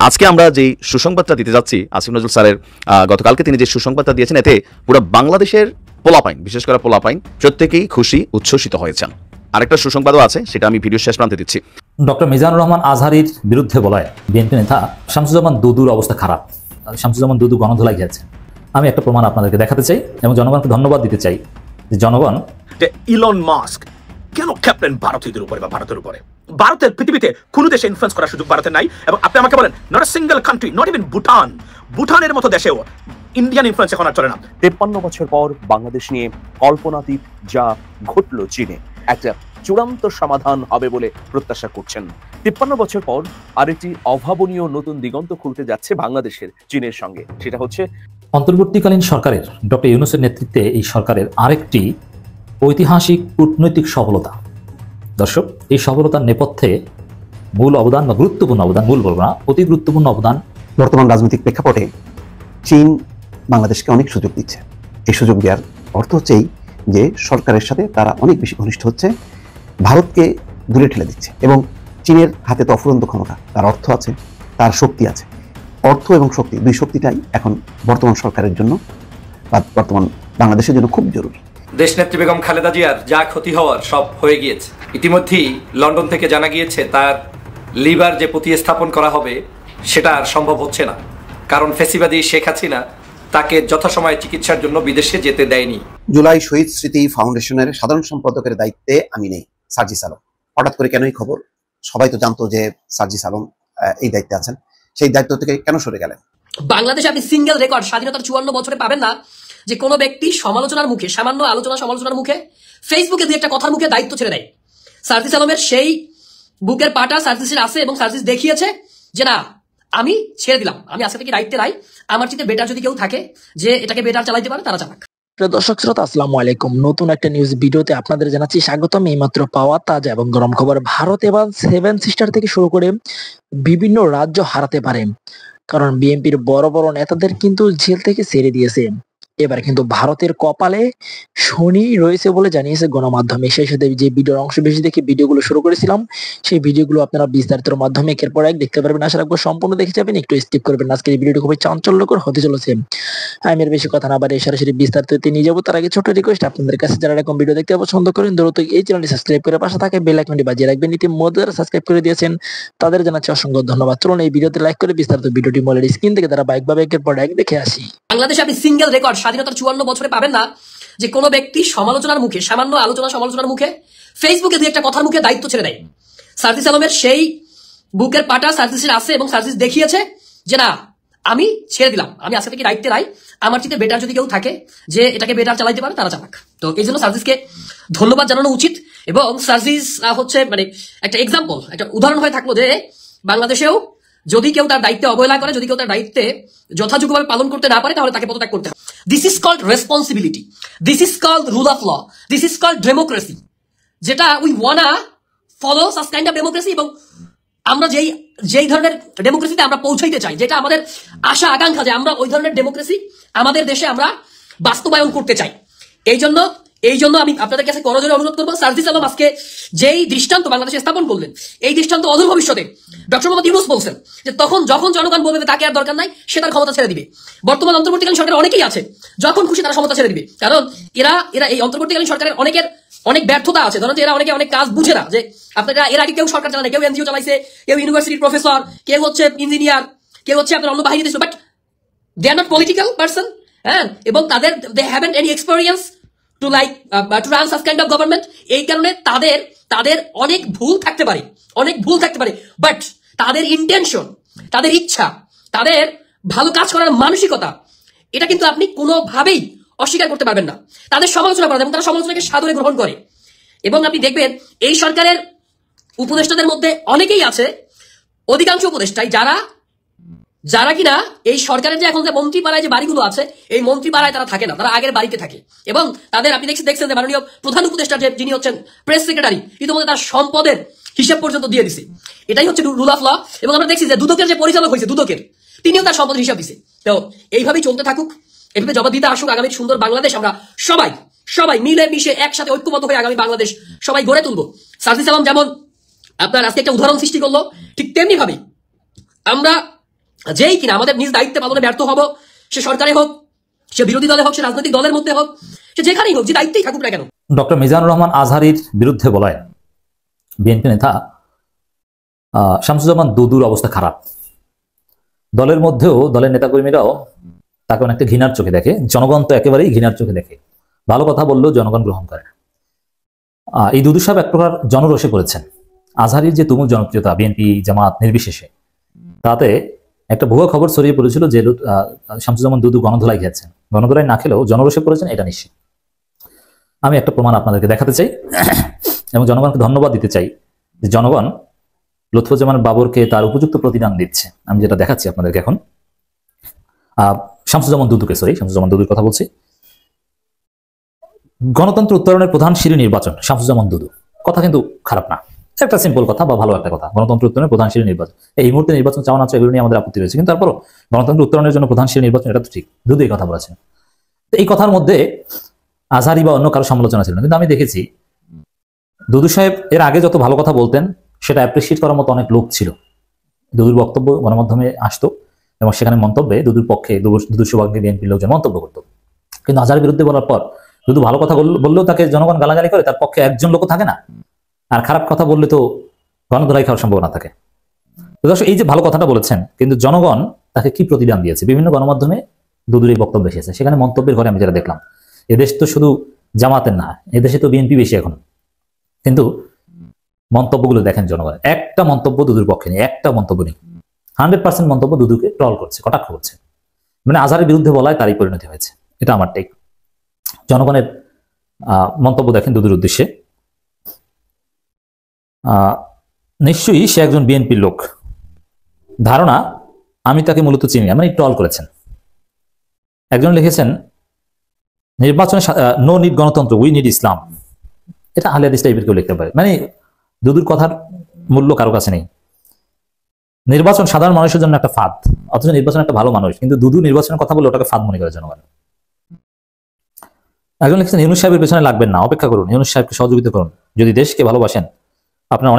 আজকে আমরা যে সুসংবাদটা দিতে যাচ্ছি আসিফ নজরুল স্যারের গতকালকে তিনি যে সুসংবাদটা দিয়েছেন, এতে পুরো বাংলাদেশের পোলাপাইন, বিশেষ করে পোলাপাইন প্রত্যেকেই খুশি উচ্ছ্বসিত হয়েছেন। আরেকটা সুসংবাদও আছে, সেটা আমি ভিডিও শেষ প্রান্তে দিচ্ছি। ডক্টর মিজানুর রহমান আজহারীর বিরুদ্ধে বলায় বিএনপি নেতা শামসুজ্জামান দুদুর অবস্থা খারাপ। শামসুজ্জামান দুদু গণধোলাই খেয়েছে। আমি একটা প্রমাণ আপনাদেরকে দেখাতে চাই এবং জনগণকে ধন্যবাদ দিতে চাই যে জনগণ ইলন মাস্ক কেন ক্যাপ্টেন ভারতীয়দের উপরে বা ভারতের উপরে? ভারতের পৃথিবীতে কোনো দেশে ইনফ্লুয়েন্স করার সুযোগ ভারতের নাই। এবং আপনি আমাকে বলেন not a single country, not even Bhutan, ভুটানের মতো দেশেও ইন্ডিয়ান ইনফ্লুয়েন্স এখন আর চলে না। 53 বছর পর বাংলাদেশ নিয়ে কল্পনাতীত যা ঘটল চীনে একটা চূড়ান্ত সমাধান হবে বলে প্রত্যাশা করছেন। 53 বছর পর আরেকটি অভাবনীয় নতুন দিগন্ত খুলতে যাচ্ছে বাংলাদেশের চীনের সঙ্গে। সেটা হচ্ছে অন্তর্বর্তীকালীন সরকারের ডক্টর ইউনূসের নেতৃত্বে এই সরকারের আরেকটি ঐতিহাসিক কূটনৈতিক সফলতা। দর্শক, এই সফলতার নেপথ্যে মূল অবদান বা গুরুত্বপূর্ণ অবদান, মূল বলব না, অতি গুরুত্বপূর্ণ অবদান বর্তমান রাজনৈতিক প্রেক্ষাপটে চীন বাংলাদেশকে অনেক সুযোগ দিচ্ছে। এই সুযোগ দেওয়ার অর্থ হচ্ছেই যে সরকারের সাথে তারা অনেক বেশি ঘনিষ্ঠ হচ্ছে, ভারতকে দূরে ঠেলে দিচ্ছে। এবং চীনের হাতে তো অফুরন্ত ক্ষমতা, তার অর্থ আছে, তার শক্তি আছে। অর্থ এবং শক্তি, দুই শক্তিটাই এখন বর্তমান সরকারের জন্য বা বর্তমান বাংলাদেশের জন্য খুব জরুরি। দেশনেত্রী বেগম খালেদা জিয়ার যা ক্ষতি হওয়ার সব হয়ে গিয়েছে। ইতিমধ্যেই লন্ডন থেকে জানা গিয়েছে তার লিভার যে প্রতিস্থাপন করা হবে সেটা আর সম্ভব হচ্ছে না, কারণ ফ্যাসিবাদী শেখ হাসিনা তাকে যথাসময়ে চিকিৎসার জন্য বিদেশে যেতে দেয়নি। জুলাই শহীদ স্মৃতি ফাউন্ডেশনের সাধারণ সম্পাদকের দায়িত্বে আমি নেই, সার্জিস আলম। হঠাৎ করে কেনই খবর? সবাই তো জানতো যে সার্জিস আলম এই দায়িত্বে আছেন, সেই দায়িত্ব থেকে কেন সরে গেলেন? বাংলাদেশে আপনি সিঙ্গেল রেকর্ড স্বাধীনতার 54 বছরে পাবেন না যে কোনো ব্যক্তি সমালোচনার মুখে, সামান্য সমালোচনার মুখে, ফেসবুকে দুই একটা কথার মুখে দায়িত্ব ছেড়ে দেয়। সার্জিস আলমের সেই বুকের পাটা সার্জিসের আছে এবং সার্জিস দেখিয়েছে যে না, আমি ছেড়ে দিলাম, আমি আজকে থেকে দায়িত্বে নাই, আমার চেয়ে বেটার যদি কেউ থাকে যে এটাকে বেটার চালাইতে পারে তারা চালাক। দর্শক শ্রোতা, আসসালামু আলাইকুম। নতুন একটা নিউজ ভিডিওতে আপনাদের জানাচ্ছি স্বাগতম। এইমাত্র পাওয়া তাজা এবং গরম খবর। ভারত এবার 7 সিস্টার থেকে শুরু করে বিভিন্ন রাজ্য হারাতে পারে, কারণ বিএনপির বড় বড় নেতাদের কিন্তু জেল থেকে ছেড়ে দিয়েছে। এবার কিন্তু ভারতের কপালে শনি রয়েছে বলে জানিয়েছে গণমাধ্যমে। সেই সাথে যে ভিডিওর অংশ বেশি দেখে ভিডিওগুলো শুরু করেছিলাম, সেই ভিডিওগুলো আপনারা বিস্তারিত মাধ্যমে একের পর এক দেখতে পারবেন। আশা রাখবো সম্পূর্ণ দেখে যাবেন, একটু স্কিপ করবেন। আজকের এই ভিডিওটি খুবই চাঞ্চল্যকর হতে চলেছে। আমি আর বেশি কথা না বাড়িয়ে সরাসরি বিস্তারিত নিয়ে যাবো। তার আগে ছোট রিকোয়েস্ট, আপনাদের কাছে যারা এরকম ভিডিও দেখতে পছন্দ করেন দ্রুত এই চ্যানেলটি সাবস্ক্রাইব করে পাশে থাকে বেল আইকনটি বাজিয়ে রাখবেন। ইতিমধ্যে যারা সাবস্ক্রাইব করে দিয়েছেন তাদের জানাচ্ছি অসংখ্য ধন্যবাদ। চলুন এই ভিডিওতে লাইক করে বিস্তারিত ভিডিওটি মলের স্ক্রিন থেকে তারা বাইকভাবে একের পর এক দেখে আসি। বাংলাদেশে আপনি সিঙ্গেল রেকর্ড স্বাধীনতার 54 বছরে পাবেন না যে কোনো ব্যক্তি সমালোচনার মুখে, সামান্য সমালোচনার মুখে, ফেসবুকে দুই একটা কথার মুখে দায়িত্ব ছেড়ে দেয়। সার্জিস আলমের সেই বুকের পাটা সার্জিসের আছে এবং সার্জিস দেখিয়েছে যে না, আমি ছেড়ে দিলাম, আমি আজকে থেকে দায়িত্বে নাই, আমার চেয়ে বেটার যদি কেউ থাকে যে এটাকে বেটার চালাইতে পারে তারা চালাক। তো এই জন্য সার্জিসকে ধন্যবাদ জানানো উচিত। এবং সার্জিস হচ্ছে মানে একটা এক্সাম্পল, একটা উদাহরণ হয়ে থাকলো যে বাংলাদেশেও যদি কেউ তার দায়িত্বে অবহেলা করে, যদি কেউ তার দায়িত্বে যথাযোগ্যভাবে পালন করতে না পারে, তাহলে তাকে পদত্যাগ করতে হবে। This is called responsibility, this is called rule of law, this is called democracy, যেটা we wanna follow such kind of democracy. এবং আমরা যেই ধরনের ডেমোক্রেসিতে আমরা পৌঁছাইতে চাই, যেটা আমাদের আশা আকাঙ্ক্ষা যে আমরা ওই ধরনের ডেমোক্রেসি আমাদের দেশে আমরা বাস্তবায়ন করতে চাই। এই জন্য আমি আপনাদের কাছে করজোরে অনুরোধ করবো, সার্জিস আলম আজকে যেই দৃষ্টান্ত বাংলাদেশে স্থাপন করলেন, এই দৃষ্টান্ত অদূর ভবিষ্যতে ডক্টর মোহাম্মদ ইউনূস বলছেন যে যখন জনগণ বলবে তাকে আর দরকার নাই, সে তার ক্ষমতা ছেড়ে দিবে। বর্তমান অন্তর্বর্তীকালীন সরকার অনেকেই আছে, যখন খুশি তারা ক্ষমতা ছেড়ে দিবে, কারণ এরা এই অন্তর্বর্তীকালীন সরকারের অনেক ব্যর্থতা আছে। ধরুন যে এরা অনেক কাজ বুঝে না, যে আপনারা এর আগে কেউ সরকার চালায়, কেউ এনজিও চালাইছে, কেউ ইউনিভার্সিটির প্রফেসর, কেউ হচ্ছে ইঞ্জিনিয়ার, কেউ হচ্ছে আপনার অন্য বাহিনীতে, but they are not political person. হ্যাঁ, এবং they haven't any experience to run such kind of government. এই কারণে তাদের অনেক ভুল থাকতে পারে, বাট তাদের ইন্টেনশন, তাদের ইচ্ছা, তাদের ভালো কাজ করার মানসিকতা, এটা কিন্তু আপনি কোনোভাবেই অস্বীকার করতে পারবেন না। তাদের সমালোচনা করা এবং তারা সমালোচনাকে সাদরে গ্রহণ করে। এবং আপনি দেখবেন এই সরকারের উপদেষ্টাদের মধ্যে অনেকেই আছে, অধিকাংশ উপদেষ্টাই যারা কিনা এই সরকারের যে এখন যে মন্ত্রীপাড়ায় যে বাড়িগুলো আছে, এই মন্ত্রীপাড়ায় তারা থাকে না, তারা আগের বাড়িতে থাকে। এবং তাদের আপনি দেখছেন যে মাননীয় প্রধান উপদেষ্টা যিনি হচ্ছেন প্রেস সেক্রেটারি, ইতিমধ্যে তার সম্পদের হিসাব পর্যন্ত দিয়ে দিছে। এটাই হচ্ছে রুল অফ ল। এবং আমরা দেখছি যে দুদকের যে পরিচালক হয়েছে, তিনিও তার সম্পদের হিসাব দিছে। তো এইভাবেই চলতে থাকুক, এভাবে জবাব দিতে আসুক। আগামী সুন্দর বাংলাদেশ আমরা সবাই মিলে মিশে একসাথে ঐক্যবদ্ধ হয়ে আগামী বাংলাদেশ সবাই গড়ে তুলবো। সার্জিস আলম যেমন আপনার আজকে একটা উদাহরণ সৃষ্টি করলো, ঠিক তেমনি ভাবে আমরা যেই কিনা আমাদের নিজ দায়িত্বে পালনে ব্যর্থ হব, সে সরকারে হোক, সে বিরোধী দলে হোক, সে রাজনৈতিক দলের মধ্যে হোক, সে যেখানেই হোক, যে দায়িত্বেই থাকুক না কেন। ডক্টর মিজানুর রহমান আজহারীর বিরুদ্ধে বলায় বিএনপি নেতা শামসুজ্জামান দুদুর অবস্থা খারাপ। দলের মধ্যেও দলের নেতাকর্মীরাও তাকে অনেকটা ঘৃণার চোখে দেখে, জনগণ তো একেবারেই ঘৃণার চোখে দেখে। ভালো কথা বললেও জনগণ গ্রহণ করে। এই দুদু সাহেব এক প্রকার জনরোষে পড়েছেন। আজহারীর যে তুমুল জনপ্রিয়তা বিএনপি জামাত নির্বিশেষে, তাতে একটা ভুয়া খবর ছড়িয়ে পড়েছিল যে শামসুজ্জামান দুদু গণধোলাই খেয়েছেন। গণধোলাই না খেলেও জনরোষে পড়েছেন, এটা নিশ্চিত। আমি একটা প্রমাণ আপনাদেরকে দেখাতে চাই এবং জনগণকে ধন্যবাদ দিতে চাই যে জনগণ লুৎফুজ্জামান বাবরকে তার উপযুক্ত প্রতিদান দিচ্ছে। আমি যেটা দেখাচ্ছি আপনাদেরকে এখন, শামসুজ্জামান দুদুর কথা বলছি। গণতন্ত্র উত্তরণের প্রধান সিঁড়ি নির্বাচন, শামসুজ্জামান দুদু। কথা কিন্তু খারাপ না, একটা সিম্পল কথা বা ভালো একটা কথা। গণতন্ত্র উত্তরণের প্রধান সিঁড়ি নির্বাচন, এই মুহূর্তে নির্বাচন চাওয়া না চাওয়া এগুলো নিয়ে আমাদের আপত্তি রয়েছে, কিন্তু তারপরও গণতন্ত্র উত্তরণের জন্য প্রধান সিঁড়ি নির্বাচন, এটা তো ঠিক। দুদু এই কথা বলেছেন। এই কথার মধ্যে আজহারী বা অন্য কারো সমালোচনা ছিল না, কিন্তু আমি দেখেছি দুদু সাহেব এর আগে যত ভালো কথা বলতেন সেটা অ্যাপ্রিসিয়েট করার মতো অনেক লোক ছিল। দুদুর বক্তব্য গণমাধ্যমে আসতো এবং সেখানে মন্তব্যে দুদুর পক্ষে দুদুর সৌভাগ্যে বিএনপির লোকজন মন্তব্য করতো। কিন্তু আজহারের বিরুদ্ধে বলার পর দুদু ভালো কথা বললেও তাকে জনগণ গালাগালি করে, তার পক্ষে একজন লোকও থাকে না। আর খারাপ কথা বললে তো গণধোলাই খাওয়ার সম্ভাবনা থাকে। তো দর্শক, এই যে ভালো কথাটা বলেছেন, কিন্তু জনগণ তাকে কি প্রতিদান দিয়েছে? বিভিন্ন গণমাধ্যমে দুদুর এই বক্তব্য এসেছে, সেখানে মন্তব্যের ঘরে আমি যেটা দেখলাম, এদেশ তো শুধু জামাতের না, এদেশে তো বিএনপি বেশি এখন, কিন্তু মন্তব্যগুলো দেখেন জনগণের, একটা মন্তব্য দুদুর পক্ষে নেই, একটা মন্তব্য নেই। 100% মন্তব্য দুদুকে ট্রল করছে, কটাক্ষ করছে। মানে আজহারের বিরুদ্ধে বলায় তারই পরিণতি হয়েছে, এটা আমার টেক। জনগণের মন্তব্য দেখেন দুদুর উদ্দেশ্যে। নিশ্চয়ই সে একজন বিএনপির লোক, ধারণা আমি তাকে মূলত চিনি না, মানে ট্রল করেছেন। একজন লিখেছেন নির্বাচনে নো নিড গণতন্ত্র, উই নিড ইসলাম। এটা আহলে হাদিস টাইপের কেউ লিখতে পারে, মানে দুদুর কথার মূল্য কারো কাছে নেই। নির্বাচন সাধারণ মানুষের জন্য একটা ফাঁদ, অথচ নির্বাচন একটা ভালো মানুষ, কিন্তু দুদু নির্বাচনের কথা বলে ওটাকে ফাঁদ মনে করে জনগণ। একজন লিখেছেন ইউনূস সাহেবের পেছনে লাগবেন না, অপেক্ষা করুন, ইউনূস সাহেবকে সহযোগিতা করুন, যদি দেশকে ভালোবাসেন। আপনারা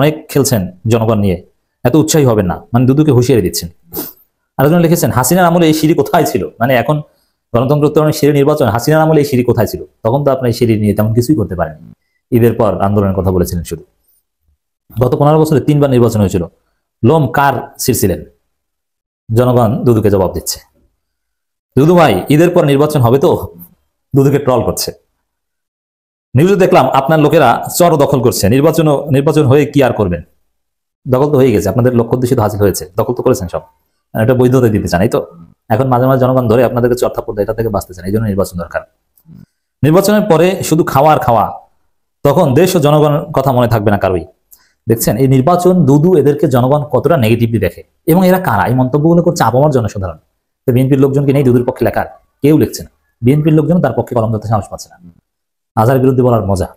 অনেক খেলছেন জনগণ নিয়ে, এত উৎসাহী হবেন না, মানে দুদুকে হুঁশিয়ারি দিচ্ছেন। আরেকজন লিখেছেন হাসিনার আমলে এই সিঁড়ি কোথায় ছিল, মানে এখন গণতন্ত্র উত্তরণের সিঁড়ি নির্বাচন, হাসিনার আমলে এই সিঁড়ি কোথায় ছিল? তখন তো আপনার এই সিঁড়ি নিয়ে তেমন কিছুই করতে পারেন। ঈদের পর আন্দোলনের কথা বলেছিলেন শুধু। গত 15 বছরে 3 বার নির্বাচন হয়েছিল, লোম কার ছিঁড়ছিলেন? জনগণ দুদুকে জবাব দিচ্ছে। দুদু ভাই, ঈদের পর নির্বাচন হবে তো? দুদুকে ট্রল করছে। নিউজে দেখলাম আপনার লোকেরা চর দখল করছে, নির্বাচন হয়ে কি আর করবেন? দখল তো হয়ে গেছে, আপনাদের লক্ষ্য উদ্দেশ্য হাসিল হয়েছে, দখল তো করেছেন সব, এটা বৈধতা দিতে চান, এই তো। এখন মাঝে মাঝে জনগণ ধরে আপনাদেরকে চর থাপ্পড় দেয়, এটা থেকে বাঁচতে চান, এই জন্য নির্বাচন দরকার। নির্বাচনের পরে শুধু খাওয়া, তখন দেশ ও জনগণের কথা মনে থাকবে না কারোই। দেখছেন এই নির্বাচন, দুদু এদেরকে জনগণ কতটা নেগেটিভলি দেখে, এবং এরা কারা? এই মন্তব্যগুলো করছে আপামর জনসাধারণ। বিএনপির লোকজনকে নেই দুদুর পক্ষে লেখার, কেউ লিখছে না। বিএনপির লোকজন তার পক্ষে কলম ধরতে সাহস পাচ্ছে না। আজহারের বিরুদ্ধে বলার মজা।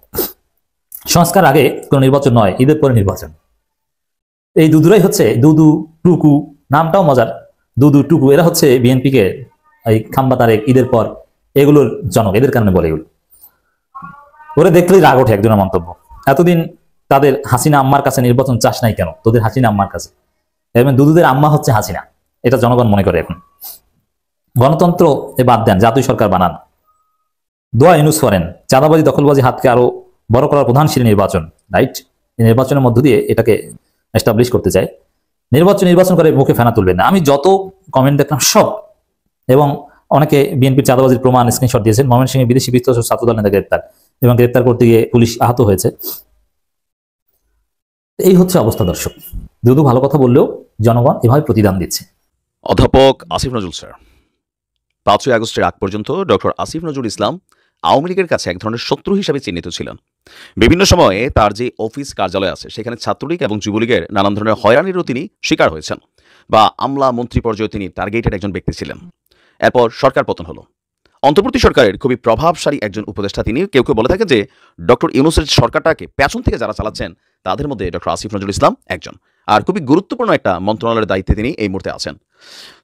সংস্কার আগে কোন নির্বাচন নয়, ঈদের পরে নির্বাচন। এই দুদুরাই হচ্ছে দুদু টুকু, নামটাও মজার, দুদু টুকু। এরা হচ্ছে বিএনপিকে এই খাম্বা তারেক, ঈদের পর, এগুলোর জনক, এদের কারণে বলে এগুলো। ওরা দেখলেই রাগ ওঠে একজনের মন্তব্য, এতদিন তাদের হাসিনা আম্মার কাছে নির্বাচন চাস নাই কেন? তোদের হাসিনা আম্মার কাছে, এবং দুদুদের আম্মা হচ্ছে হাসিনা, এটা জনগণ মনে করে এখন। গণতন্ত্র এ বাদ দেন, জাতীয় সরকার বানান, দোয়া ইউনূস করেন, চাঁদাবাজি দখলবাজি হাতকে আরো বড় করার প্রধান সিঁড়ি নির্বাচন, রাইট? এই নির্বাচনের মধ্য দিয়ে এটাকে এস্টাবলিশ করতে চাই। নির্বাচন করে মুখে ফেনা তুলবেন না। আমি যত কমেন্ট দেখলাম সব, এবং অনেকে বিএনপির চাঁদাবাজির প্রমাণ স্ক্রিনশট দিয়েছেন। ময়মনসিংহে বিদেশি বিত্ত ছাত্রদল নেতা গ্রেপ্তার, এবং গ্রেপ্তার করতে গিয়ে পুলিশ আহত হয়েছে। এই হচ্ছে অবস্থা দর্শক। দুদু ভালো কথা বললেও জনগণ এভাবে প্রতিদান দিচ্ছে। অধ্যাপক আসিফ নজরুল স্যার 5ই আগস্টের আগ পর্যন্ত ডক্টর আসিফ নজরুল ইসলাম আওয়ামী লীগের কাছে এক ধরনের শত্রু হিসাবে চিহ্নিত ছিলেন। বিভিন্ন সময়ে তার যে অফিস কার্যালয় আছে সেখানে ছাত্রলীগ এবং যুবলীগের নানান ধরনের হয়রানিরও তিনি শিকার হয়েছেন, বা আমলা মন্ত্রী পর্যায়ে তিনি টার্গেটেড একজন ব্যক্তি ছিলেন। এরপর সরকার পতন হলো। অন্তর্বর্তী সরকারের খুবই প্রভাবশালী একজন উপদেষ্টা তিনি। কেউ কেউ বলে থাকেন যে ডক্টর ইউনূসের সরকারটাকে পেছন থেকে যারা চালাচ্ছেন তাদের মধ্যে ডক্টর আসিফ নজরুল ইসলাম একজন, আর খুবই গুরুত্বপূর্ণ একটা মন্ত্রণালয়ের দায়িত্বে তিনি এই মুহূর্তে আছেন।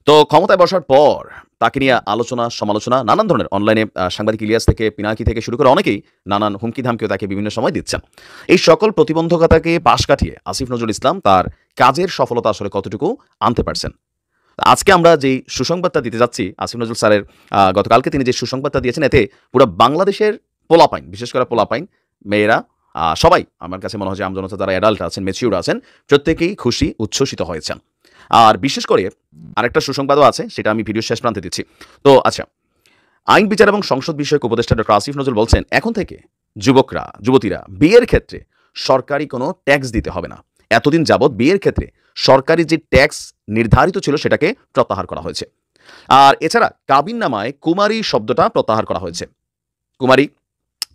তো ক্ষমতায় বসার পর তাকে নিয়ে আলোচনা সমালোচনা নানান ধরনের, অনলাইনে সাংবাদিক ইলিয়াস থেকে পিনাকি থেকে শুরু করে অনেকেই নানান হুমকি ধামকিও তাকে বিভিন্ন সময় দিচ্ছেন। এই সকল প্রতিবন্ধকতাকে পাশ কাটিয়ে আসিফ নজরুল ইসলাম তার কাজের সফলতা আসলে কতটুকু আনতে পারছেন। আজকে আমরা যে সুসংবাদটা দিতে যাচ্ছি, আসিফ নজরুল স্যারের গতকালকে তিনি যে সুসংবাদটা দিয়েছেন, এতে পুরো বাংলাদেশের পোলাপাইন, বিশেষ করে পোলাপাইন, মেয়েরা, সবাই আমার কাছে মনে হয় যে আমজনতা যারা অ্যাডাল্ট আছেন, ম্যাচিউর আছেন, প্রত্যেকেই খুশি উচ্ছ্বসিত হয়েছেন। আর বিশেষ করে আরেকটা সুসংবাদও আছে, সেটা আমি ভিডিও শেষ প্রান্তে দিচ্ছি। তো আচ্ছা, আইন বিচার এবং সংসদ বিষয়ক উপদেষ্টা ডক্টর আসিফ নজরুল বলছেন, এখন থেকে যুবতীরা বিয়ের ক্ষেত্রে সরকারি কোনো ট্যাক্স দিতে হবে না। এতদিন যাবৎ বিয়ের ক্ষেত্রে সরকারি যে ট্যাক্স নির্ধারিত ছিল সেটাকে প্রত্যাহার করা হয়েছে। আর এছাড়া কাবিননামায় কুমারী শব্দটা প্রত্যাহার করা হয়েছে। কুমারী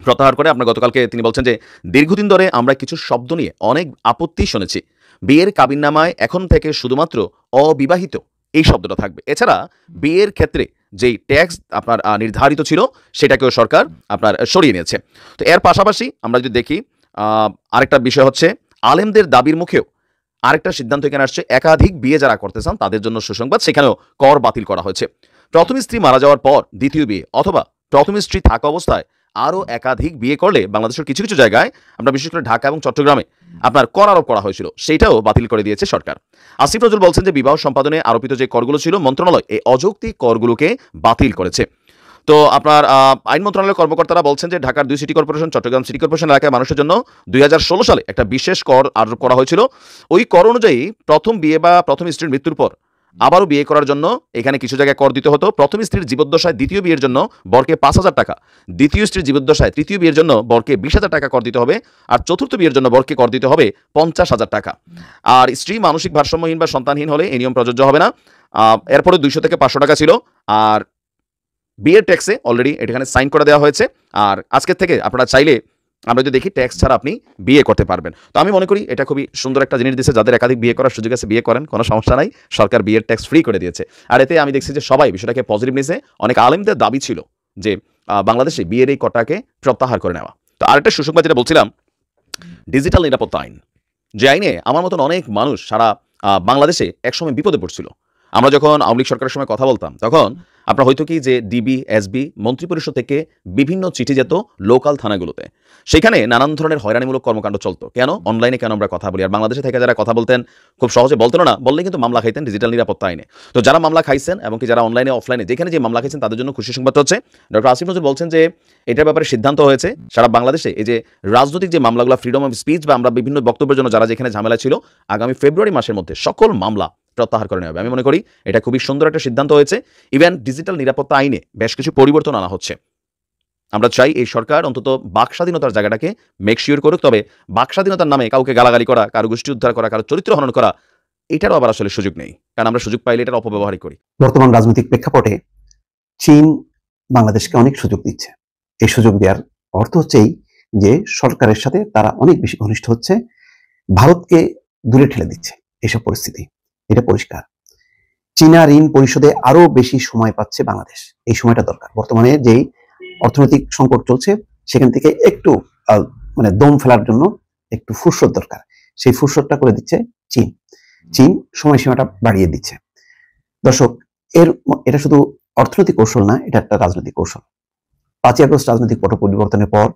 প্রত্যাহার করে আপনার গতকালকে তিনি বলছেন যে, দীর্ঘদিন ধরে আমরা কিছু শব্দ নিয়ে অনেক আপত্তি শুনেছি। বিয়ের কাবিননামায় এখন থেকে শুধুমাত্র অবিবাহিত এই শব্দটা থাকবে। এছাড়া বিয়ের ক্ষেত্রে যেই ট্যাক্স আপনার নির্ধারিত ছিল সেটাকেও সরকার আপনার সরিয়ে নিয়েছে। তো এর পাশাপাশি আমরা যদি দেখি, আরেকটা বিষয় হচ্ছে আলেমদের দাবির মুখেও আরেকটা সিদ্ধান্ত এখানে আসছে, একাধিক বিয়ে যারা করতে চান তাদের জন্য সুসংবাদ, সেখানেও কর বাতিল করা হয়েছে। প্রথম স্ত্রী মারা যাওয়ার পর দ্বিতীয় বিয়ে অথবা প্রথম স্ত্রী থাকা অবস্থায় আরও একাধিক বিয়ে করলে বাংলাদেশের কিছু কিছু জায়গায়, আমরা বিশেষ করে ঢাকা এবং চট্টগ্রামে আপনার কর আরোপ করা হয়েছিল, সেটাও বাতিল করে দিয়েছে সরকার। আসিফ নজরুল বলছেন যে, বিবাহ সম্পাদনে আরোপিত যে করগুলো ছিল, মন্ত্রণালয় এই অযৌক্তিক করগুলোকে বাতিল করেছে। তো আপনার আইন মন্ত্রণালয়ের কর্মকর্তারা বলছেন যে, ঢাকার 2 city corporation, Chittagong city corporation এলাকায় মানুষের জন্য 2016 সালে একটা বিশেষ কর আরোপ করা হয়েছিল। ওই কর অনুযায়ী প্রথম বিয়ে বা প্রথম স্ত্রীর মৃত্যুর পর আবারও বিয়ে করার জন্য এখানে কিছু জায়গায় কর দিতে হতো। প্রথম স্ত্রীর জীবদ্দশায় দ্বিতীয় বিয়ের জন্য বরকে 5,000 টাকা, দ্বিতীয় স্ত্রীর জীবদ্দশায় তৃতীয় বিয়ের জন্য বরকে 20,000 টাকা কর দিতে হবে, আর চতুর্থ বিয়ের জন্য বরকে কর দিতে হবে 50,000 টাকা। আর স্ত্রী মানসিক ভারসাম্যহীন বা সন্তানহীন হলে এই নিয়ম প্রযোজ্য হবে না। এরপরে 200 থেকে 500 টাকা ছিল। আর বিয়ের ট্যাক্সে অলরেডি এখানে সাইন করে দেওয়া হয়েছে। আর আজকের থেকে আপনারা চাইলে, আমরা যদি দেখি, ট্যাক্স ছাড়া আপনি বিয়ে করতে পারবেন। তো আমি মনে করি এটা খুবই সুন্দর একটা জিনিস দিয়েছে। যাদের একাধিক বিয়ে করার সুযোগ আছে বিয়ে করেন, কোনো সমস্যা নাই, সরকার বিয়ের ট্যাক্স ফ্রি করে দিয়েছে। আর এতে আমি দেখছি যে সবাই বিষয়টাকে পজিটিভ নিয়েছে। অনেক আলেমদের দাবি ছিল যে বাংলাদেশে বিয়ের এই করটাকে প্রত্যাহার করে নেওয়া। তো আরেকটা সুসংবাদ যেটা বলছিলাম, ডিজিটাল নিরাপত্তা আইন, যে আইনে আমার মতন অনেক মানুষ সারা বাংলাদেশে একসময় বিপদে পড়ছিল। আমরা যখন আওয়ামী লীগ সরকারের সময় কথা বলতাম, তখন আপনার হয়তো কি যে ডিবি, এসবি, মন্ত্রিপরিষদ থেকে বিভিন্ন চিঠি যেত লোকাল থানাগুলোতে, সেখানে নানান ধরনের হয়রানিমূলক কর্মকাণ্ড চলতো। কেন? অনলাইনে কেন আমরা কথা বলি। আর বাংলাদেশে থেকে যারা কথা বলতেন খুব সহজে বলতেন না, বললে কিন্তু মামলা খাইতেন ডিজিটাল নিরাপত্তা আইনে। তো যারা মামলা খাইছেন এবং কি যারা অনলাইনে অফলাইনে যেখানে যে মামলা খাইছেন তাদের জন্য খুশি সংবাদ হচ্ছে, ডক্টর আসিফ নজরুল বলছেন যে এটার ব্যাপারে সিদ্ধান্ত হয়েছে সারা বাংলাদেশে এই যে রাজনৈতিক যে মামলাগুলো, ফ্রিডম অফ স্পিচ বা আমরা বিভিন্ন বক্তব্যের জন্য যারা যেখানে ঝামেলা ছিল, আগামী ফেব্রুয়ারি মাসের মধ্যে সকল মামলা প্রত্যাহার করে নেওয়া হবে। আমি মনে করি এটা খুবই সুন্দর একটা সিদ্ধান্ত হয়েছে। ইভেন ডিজিটাল নিরাপত্তা আইনে বেশ কিছু পরিবর্তন আনা হচ্ছে। আমরা চাই এই সরকার অন্তত বাক স্বাধীনতার জায়গাটাকে মেকশিওর করুক। তবে বাক স্বাধীনতার নামে কাউকে গালাগালি করা, কারো গোষ্ঠী উদ্ধার করা, কারো চরিত্র হনন করা, এটারও আবার আসলে সুযোগ নেই, কারণ আমরা সুযোগ পাইলে এটার অপব্যবহারই করি। বর্তমান রাজনৈতিক প্রেক্ষাপটে চীন বাংলাদেশকে অনেক সুযোগ দিচ্ছে। এই সুযোগ দেওয়ার অর্থ হচ্ছেই যে সরকারের সাথে তারা অনেক বেশি ঘনিষ্ঠ হচ্ছে, ভারতকে দূরে ঠেলে দিচ্ছে। এইসব পরিস্থিতি, এটা পরিষ্কার। চীনা ঋণ পরিশোধে আরো বেশি সময় পাচ্ছে বাংলাদেশ। এই সময়টা দরকার। বর্তমানে যেই অর্থনৈতিক সংকট চলছে, সেখান থেকে একটু দম ফেলার জন্য একটু ফুরসত দরকার। সেই ফুরসতটা করে দিচ্ছে চীন সময়সীমাটা বাড়িয়ে দিচ্ছে। দর্শক, এটা শুধু অর্থনৈতিক কৌশল না, এটা একটা রাজনৈতিক কৌশল। 5ই আগস্ট রাজনৈতিক পট পরিবর্তনের পর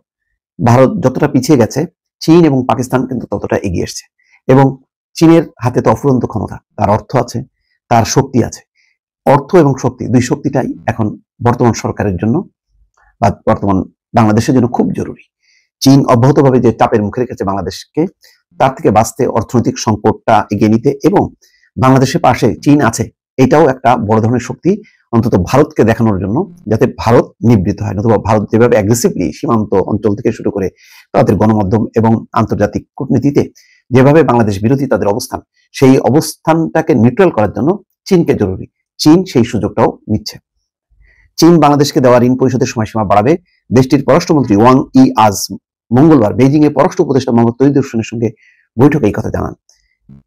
ভারত যতটা পিছিয়ে গেছে, চীন এবং পাকিস্তান কিন্তু ততটা এগিয়ে এসছে। এবং চীনের হাতে তো অফুরন্ত ক্ষমতা, তার অর্থ আছে, তার শক্তি আছে। অর্থ এবং শক্তি, দুই শক্তিটাই এখন বর্তমান সরকারের জন্য বা বর্তমান বাংলাদেশের জন্য খুব জরুরি। চীন অব্যাহতভাবে যে চাপের মুখে রেখেছে বাংলাদেশকে, তার থেকে বাঁচতে, অর্থনৈতিক সংকটটা এগিয়ে নিতে, এবং বাংলাদেশের পাশে চীন আছে, এটাও একটা বড় ধরনের শক্তি, অন্তত ভারতকে দেখানোর জন্য, যাতে ভারত নিবৃত হয়। নতুবা ভারত যেভাবে অ্যাগ্রেসিভলি সীমান্ত অঞ্চল থেকে শুরু করে তাদের গণমাধ্যম এবং আন্তর্জাতিক কূটনীতিতে যেভাবে বাংলাদেশ বিরোধী তাদের অবস্থান, সেই অবস্থানটাকে নিউট্রাল করার জন্য চীনকে জরুরি। চীন সেই সুযোগটাও নিচ্ছে। চীন বাংলাদেশকে দেওয়া ঋণ পরিশোধের সময়সীমা বাড়াবে। দেশটির পররাষ্ট্রমন্ত্রী ওয়াং ই আজ মঙ্গলবার বেইজিং এ পররাষ্ট্র উপদেষ্টা মোহাম্মদ তৌহিদ হোসেনের সঙ্গে বৈঠকে এই কথা জানান।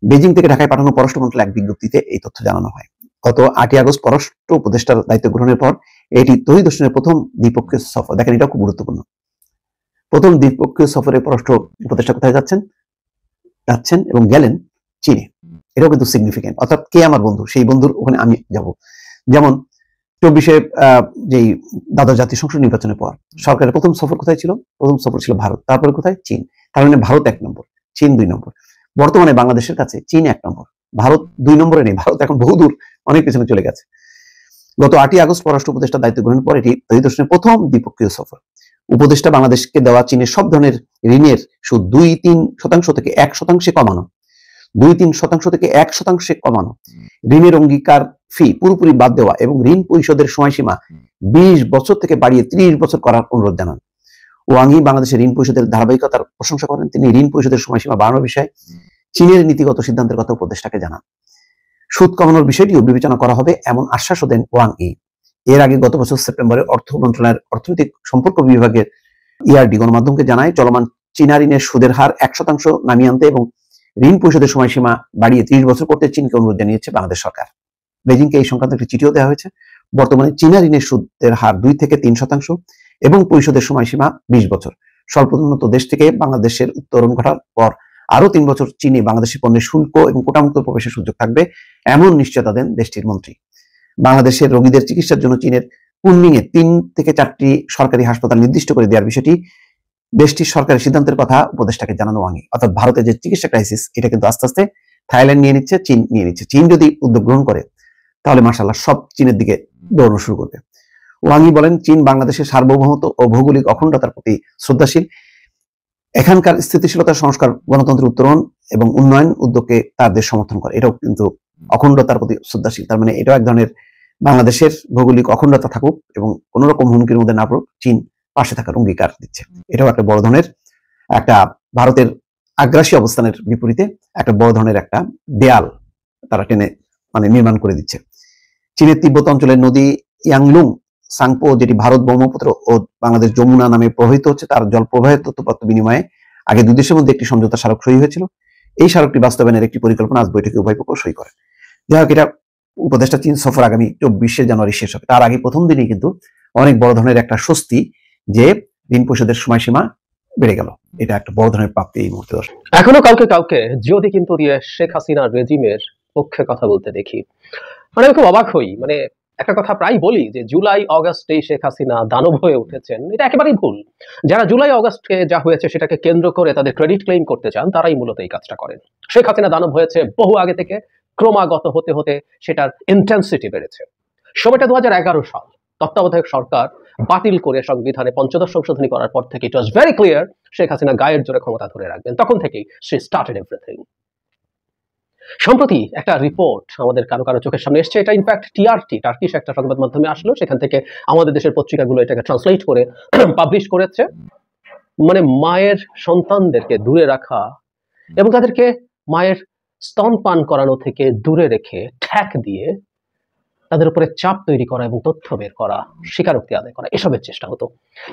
বেইজিং থেকে ঢাকায় পাঠানো পররাষ্ট্র মন্ত্রণালয়ের এক বিজ্ঞপ্তিতে এই তথ্য জানানো হয়। গত 8ই আগস্ট পররাষ্ট্র উপদেষ্টার দায়িত্ব গ্রহণের পর এটি তৌহিদ হোসেনের প্রথম দ্বিপক্ষীয় সফর। দেখেন, এটা খুব গুরুত্বপূর্ণ। প্রথম দ্বিপক্ষীয় সফরে পররাষ্ট্র উপদেষ্টা কোথায় যাচ্ছেন এবং গেলেন চীনে। এটাও কিন্তু সিগনিফিকেন্ট। অর্থাৎ কে আমার বন্ধু, সেই বন্ধুর ওখানে আমি যাব। যেমন 24-এ যেই দ্বাদশ জাতীয় সংসদ নির্বাচনের পর সরকারের প্রথম সফর কোথায় ছিল? প্রথম সফর ছিল ভারত, তারপরে কোথায়? চীন। তার মানে ভারত 1 নম্বর, চীন 2 নম্বর। বর্তমানে বাংলাদেশের কাছে চীন 1 নম্বর, ভারত 2 নম্বরে নেই। ভারত এখন বহুদূর অনেক পেছনে চলে গেছে। গত 8ই আগস্ট পররাষ্ট্র উপদেষ্টা দায়িত্ব গ্রহণের পর এটি পরিদর্শনের প্রথম দ্বিপক্ষীয় সফর। উপদেষ্টা বাংলাদেশকে দেওয়া চীনের সব ধরনের ঋণের সুদ 2-3% থেকে 1% কমানো, 2-3% থেকে 1% কমানো, ঋণের অঙ্গীকার ফি পুরোপুরি বাদ দেওয়া এবং ঋণ পরিশোধের সময়সীমা 20 বছর থেকে বাড়িয়ে 30 বছর করার অনুরোধ জানান। ওয়াং ই বাংলাদেশের ঋণ পরিশোধের ধারাবাহিকতার প্রশংসা করেন। তিনি ঋণ পরিশোধের সময়সীমা বাড়ানোর বিষয়ে চীনের নীতিগত সিদ্ধান্তের কথা উপদেষ্টাকে জানান। সুদ কমানোর বিষয়টিও বিবেচনা করা হবে এমন আশ্বাসও দেন ওয়াং ই। এর আগে গত বছর সেপ্টেম্বরে অর্থ মন্ত্রণালয়ের অর্থনৈতিক সম্পর্ক বিভাগের ইআরডি গণমাধ্যমকে জানায় চলমান চীনা ঋণের সুদের হার 1% নামিয়ে আনতে এবং ঋণ পরিশোধের সময়সীমা বাড়িয়ে 30 বছর করতে চীনকে অনুরোধ জানিয়েছে বাংলাদেশ সরকার। বেজিংকে এই সংক্রান্ত একটি চিঠিও দেওয়া হয়েছে। বর্তমানে চীনা ঋণের সুদের হার 2-3% এবং পরিশোধের সময়সীমা 20 বছর। স্বল্পোন্নত দেশ থেকে বাংলাদেশের উত্তরণ ঘটার পর আরো 3 বছর চীনে বাংলাদেশি পণ্যের শুল্ক এবং কোটামুক্ত প্রবেশের সুযোগ থাকবে এমন নিশ্চয়তা দেন দেশটির মন্ত্রী। বাংলাদেশের রোগীদের চিকিৎসার জন্য চীনের কুনমিংয়ে 3 থেকে 4টি সরকারি হাসপাতাল নির্দিষ্ট করে দেওয়ার বিষয়টি দেশটির সরকারি সিদ্ধান্তের কথা উপদেষ্টাকে জানানো ওয়াং ই। অর্থাৎ ভারতের যে চিকিৎসা ক্রাইসিস এটা কিন্তু আস্তে আস্তে থাইল্যান্ড নিয়ে নিচ্ছে, চীন নিয়ে নিচ্ছে। চীন যদি উদ্যোগ গ্রহণ করে তাহলে মাশাআল্লাহ সব চীনের দিকে দৌড়ানো শুরু করবে। ওয়াং ই বলেন চীন বাংলাদেশের সার্বভৌমত্ব ও ভৌগোলিক অখণ্ডতার প্রতি শ্রদ্ধাশীল। এখানকার স্থিতিশীলতা, সংস্কার, গণতন্ত্রের উত্তরণ এবং উন্নয়ন উদ্যোগকে তার দেশ সমর্থন করে। এটাও কিন্তু অখণ্ডতার প্রতি শ্রদ্ধাশীল। তার মানে এটাও এক ধরনের বাংলাদেশের ভৌগোলিক অখণ্ডতা থাকুক এবং কোন রকম হুমকির মধ্যে না পড়ুক, চীন পাশে থাকার অঙ্গীকার দিচ্ছে। এটাও একটা বড় ধরনের একটা ভারতের আগ্রাসী অবস্থানের বিপরীতে একটা বড় ধরনের একটা দেয়াল তারা টেনে নির্মাণ করে দিচ্ছে। চীনের তিব্বত অঞ্চলের নদী ইয়াংলুং সাংপো, যেটি ভারত ব্রহ্মপুত্র ও বাংলাদেশ যমুনা নামে প্রবাহিত হচ্ছে, তার জল প্রবাহের তথ্যপত্র বিনিময়ে আগে দুই দেশের মধ্যে একটি সমঝোতা স্মারক সই হয়েছিল। এই স্মারকটি বাস্তবায়নের একটি পরিকল্পনা আজ বৈঠকে উভয় পক্ষ সই করে। যাই হোক, এটা উপদেষ্টা চীন সফর আগামী 24শে জানুয়ারি শেষ হবে। তার আগে প্রথম দিনই কিন্তু অনেক বড় ধরনের একটা স্বস্তি যে ঋণ পরিশোধের সময়সীমা বেড়ে গেল। এটা একটা বড় ধরনের প্রাপ্তি এই মুহূর্তে। এখনো কাউকে যদি কিন্তু দিয়ে শেখ হাসিনার রেজিমের পক্ষে কথা বলতে দেখি, আমি খুব অবাক হই। একটা কথা প্রায় বলি যে জুলাই অগাস্টে শেখ হাসিনা দানব হয়ে উঠেছেন, এটা একেবারেই ভুল। যারা জুলাই অগাস্টে যা হয়েছে সেটাকে কেন্দ্র করে তাদের ক্রেডিট ক্লেম করতে চান, তারাই মূলত এই কাজটা করেন। শেখ হাসিনা দানব হয়েছে বহু আগে থেকে, ক্রমাগত হতে হতে সেটার ইন্টেন্সিটি বেড়েছে। সময়টা 2011 সাল, তত্ত্বাবধায়ক সরকার বাতিল করে সংবিধানে ৫ম সংশোধনী করার পর থেকে it was very clear Sheikh Hasina গায়ের জোরে ক্ষমতা ধরে রাখবেন। তখন থেকেই সে স্টার্টেড এভরিথিং। সম্প্রতি একটা রিপোর্ট আমাদের কারো চোখের সামনে এসছে। এটা ইনফ্যাক্ট টিআরটি, টার্কিশ একটা সংবাদ মাধ্যমে আসলো, সেখান থেকে আমাদের দেশের পত্রিকাগুলো এটাকে ট্রান্সলেট করে পাবলিশ করেছে। মায়ের সন্তানদেরকে দূরে রাখা এবং তাদেরকে মায়ের স্তনপান করানো থেকে দূরে রেখে ঠ্যাক দিয়ে তাদের উপরে চাপ তৈরি করা এবং তথ্য বের করা, স্বীকারোক্তি আদায় করা, এসবের চেষ্টা হতো।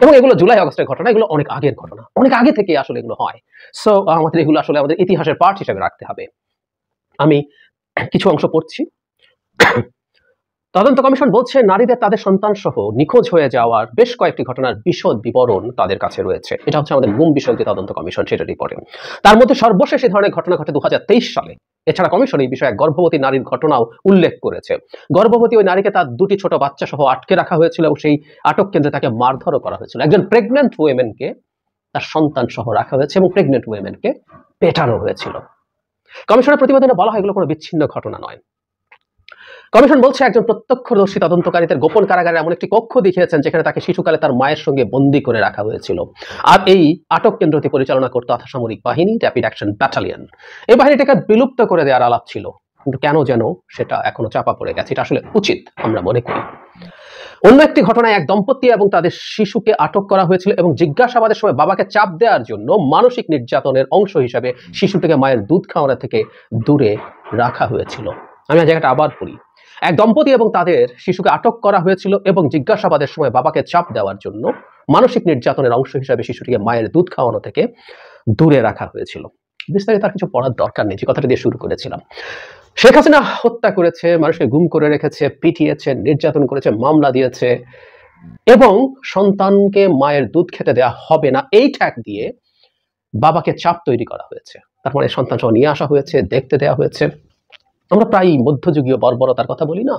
এবং এগুলো জুলাই আগস্টের ঘটনা, এগুলো অনেক আগের ঘটনা, অনেক আগে থেকে আসলে এগুলো হয়। সো আমাদের এগুলো আসলে আমাদের ইতিহাসের পার্ট হিসেবে রাখতে হবে। আমি কিছু অংশ পড়ছি। তদন্ত কমিশন বলছে নারীদের তাদের সন্তান সহ নিখোঁজ হয়ে যাওয়ার বেশ কয়েকটি ঘটনার বিশদ বিবরণ তাদের কাছে রয়েছে। এটা হচ্ছে আমাদের গুম বিষয়ক যে তদন্ত কমিশন সেটা রিপোর্টে। তার মধ্যে সর্বশেষ এই ধরনের ঘটনা ঘটে 2023 সালে। এছাড়া কমিশন এই বিষয়ে গর্ভবতী নারীর ঘটনাও উল্লেখ করেছে। গর্ভবতী ওই নারীকে তার 2টি ছোট বাচ্চা সহ আটকে রাখা হয়েছিল এবং সেই আটক কেন্দ্রে তাকে মারধরও করা হয়েছিল। একজন প্রেগন্যান্ট ওয়েমেনকে তার সন্তান সহ রাখা হয়েছে এবং প্রেগন্যান্ট ওয়েমেনকে পেটানো হয়েছিল। কমিশনের প্রতিবেদনে বলা হয় এগুলো কোনো বিচ্ছিন্ন ঘটনা নয়। কমিশন বলছে একজন প্রত্যক্ষদর্শী তদন্তকারীদের গোপন কারাগারে এমন একটি কক্ষ দেখিয়েছেন যেখানে তাকে শিশুকালে তার মায়ের সঙ্গে বন্দী করে রাখা হয়েছিল। আর এই আটক কেন্দ্রটি পরিচালনা করত আধাসামরিক বাহিনী, র্যাপিড অ্যাকশন ব্যাটালিয়ন। এই বাহিনীটাকে বিলুপ্ত করে দেওয়ার আলাপ ছিল, কিন্তু কেন যেন সেটা এখনো চাপা পড়ে গেছে। এটা আসলে উচিত আমরা মনে করি। অন্য একটি ঘটনায় এক দম্পতি এবং তাদের শিশুকে আটক করা হয়েছিল এবং জিজ্ঞাসাবাদের সময় বাবাকে চাপ দেওয়ার জন্য মানসিক নির্যাতনের অংশ হিসাবে শিশুটিকে মায়ের দুধ খাওয়ানো থেকে দূরে রাখা হয়েছিল। আমি জায়গাটা আবার পড়ি। এক দম্পতি এবং তাদের শিশুকে আটক করা হয়েছিল এবং জিজ্ঞাসাবাদের সময় বাবাকে চাপ দেওয়ার জন্য মানসিক নির্যাতনের অংশ হিসাবে শিশুটিকে মায়ের দুধ খাওয়ানো থেকে দূরে রাখা হয়েছিল। বিস্তারিত তার কিছু পড়ার দরকার নেই, যে কথাটা দিয়ে শুরু করেছিলাম। শেখ হাসিনা হত্যা করেছে, মানুষকে গুম করে রেখেছে, পিটিয়েছে, নির্যাতন করেছে, মামলা দিয়েছে এবং সন্তানকে মায়ের দুধ খেতে দেওয়া হবে না এই ঠ্যাক দিয়ে বাবাকে চাপ তৈরি করা হয়েছে। তার মানে সন্তান সহ নিয়ে আসা হয়েছে, দেখতে দেওয়া হয়েছে। আমরা প্রায় মধ্যযুগীয় বর্বরতার কথা বলি না,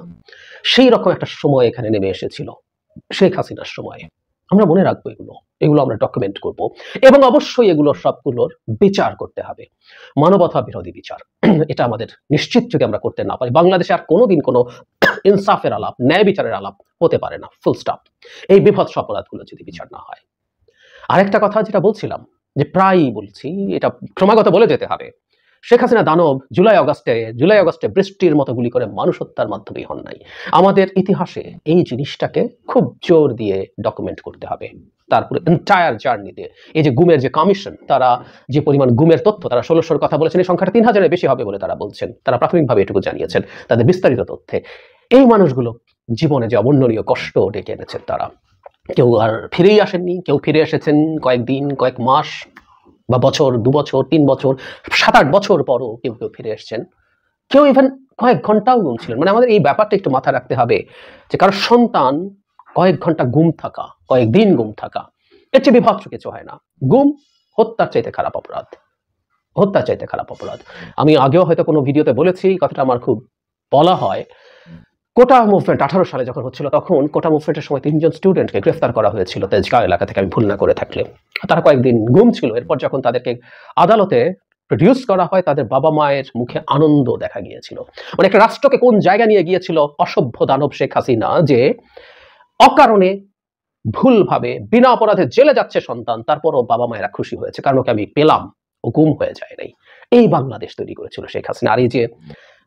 সেই রকম একটা সময় এখানে নেমে এসেছিল শেখ হাসিনার সময়ে। আমরা মনে রাখবো এগুলো আমরা ডকুমেন্ট করব এবং অবশ্যই এগুলোর সবগুলোর বিচার করতে হবে, মানবতা বিরোধী বিচার। এটা আমাদের নিশ্চিত যদি আমরা করতে না পারি, বাংলাদেশে আর কোনোদিন কোনো ইনসাফের আলাপ, ন্যায় বিচারের আলাপ হতে পারে না, ফুল স্টপ। এই বিভৎস অপরাধগুলো যদি বিচার না হয়। আরেকটা কথা যেটা বলছিলাম, যে প্রায়ই বলছি, এটা ক্রমাগত বলে যেতে হবে, শেখ হাসিনা দানব জুলাই আগস্টে বৃষ্টির মতো গুলি করে মানুষ হত্যার মাধ্যমেই হন নাই। আমাদের ইতিহাসে এই জিনিসটাকে খুব জোর দিয়ে ডকুমেন্ট করতে হবে। তারপরে এন্টায়ার জার্নিতে এই যে গুমের যে কমিশন, তারা যে পরিমাণ গুমের তথ্য, তারা 1600-র কথা বলেছেন, এই সংখ্যাটা 3000-এর বেশি হবে বলে তারা বলছেন। তারা প্রাথমিকভাবে এটুকু জানিয়েছেন তাদের বিস্তারিত তথ্যে। এই মানুষগুলো জীবনে যে অবর্ণনীয় কষ্ট ডেকে এনেছেন, তারা কেউ আর ফিরেই আসেননি, কেউ ফিরে এসেছেন কয়েকদিন, কয়েক মাস বা বছর, 2 বছর, 3 বছর, 7-8 বছর পরও কেউ ফিরে এসেছেন, কেউ ইভেন কয়েক ঘন্টাও গুম ছিলেন। মানে আমাদের এই ব্যাপারটা একটু মাথায় রাখতে হবে যে কারোর সন্তান কয়েক ঘন্টা গুম থাকা, কয়েকদিন গুম থাকা, এর চেয়ে বিভৎস কিছু হয় না। গুম হত্যার চাইতে খারাপ অপরাধ, হত্যার চাইতে খারাপ অপরাধ। আমি আগেও হয়তো কোনো ভিডিওতে বলেছি, কথাটা আমার খুব বলা হয়। কোটা মুভমেন্ট 18 সালে যখন হচ্ছিল, তখন কোটা মুভমেন্টের সময় 3 জন স্টুডেন্টকে গ্রেফতার করা হয়েছিল তেজগাঁও এলাকা থেকে, আমি ভুল না করে থাকলে। তারা কয়েকদিন গুম ছিল। এরপর যখন তাদেরকে আদালতে প্রডিউস করা হয়, তাদের বাবা মায়ের মুখে আনন্দ দেখা গিয়েছিল। মানে একটা রাষ্ট্রকে কোন জায়গা নিয়ে গিয়েছিল অসভ্য দানব শেখ হাসিনা, যে অকারণে ভুলভাবে বিনা অপরাধে জেলে যাচ্ছে সন্তান, তারপরও বাবা মায়েরা খুশি হয়েছে, কারণ ওকে আমি পেলাম, ও গুম হয়ে যায় নাই। এই বাংলাদেশ তৈরি করেছিল শেখ হাসিনা। আর এই যে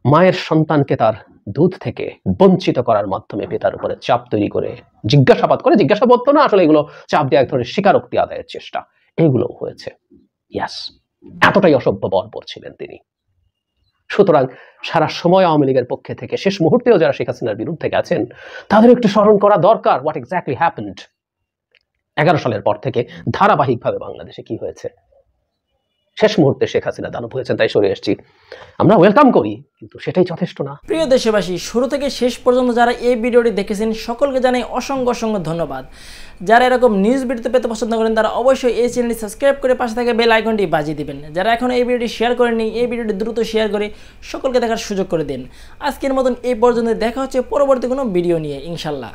মায়ের সন্তানকে তার দুধ থেকে বঞ্চিত করার মাধ্যমে পিতার উপরে চাপ তৈরি করে, জিজ্ঞাসাবাদ করে, জিজ্ঞাসাবাদ তো না আসলে, এগুলো চাপ দিয়ে এক ধরনের স্বীকারোক্তি আদায়ের চেষ্টা, এগুলো হয়েছে। ইয়াস, এতটাই অসভ্য বর্বর ছিলেন তিনি। সুতরাং সারা সময় আওয়ামী লীগের পক্ষে থেকে শেষ মুহূর্তেও যারা শেখ হাসিনার বিরুদ্ধে গেছেন, তাদের একটু স্মরণ করা দরকার হোয়াট এক্স্যাক্টলি হ্যাপেন্ড। 11 সালের পর থেকে ধারাবাহিকভাবে বাংলাদেশে কি হয়েছে। শেষ মুহূর্তে শেখ হাসিনা দানব হয়েছেন, তাই সরে এসেছি, আমরা ওয়েলকাম করি, কিন্তু সেটাই যথেষ্ট না। প্রিয় দেশবাসী, শুরু থেকে শেষ পর্যন্ত যারা এই ভিডিওটি দেখেছেন, সকলকে জানাই অসংখ্য অসংখ্য ধন্যবাদ। যারা এরকম নিউজ ভিডিও পেতে পছন্দ করেন, তারা অবশ্যই এই চ্যানেলটি সাবস্ক্রাইব করে পাশে থাকা বেল আইকনটি বাজিয়ে দিবেন। যারা এখন এই ভিডিওটি শেয়ার করেননি, এই ভিডিওটি দ্রুত শেয়ার করে সকলকে দেখার সুযোগ করে দিন। আজকের মতন এই পর্যন্ত, দেখা হচ্ছে পরবর্তী কোনো ভিডিও নিয়ে, ইনশাল্লাহ।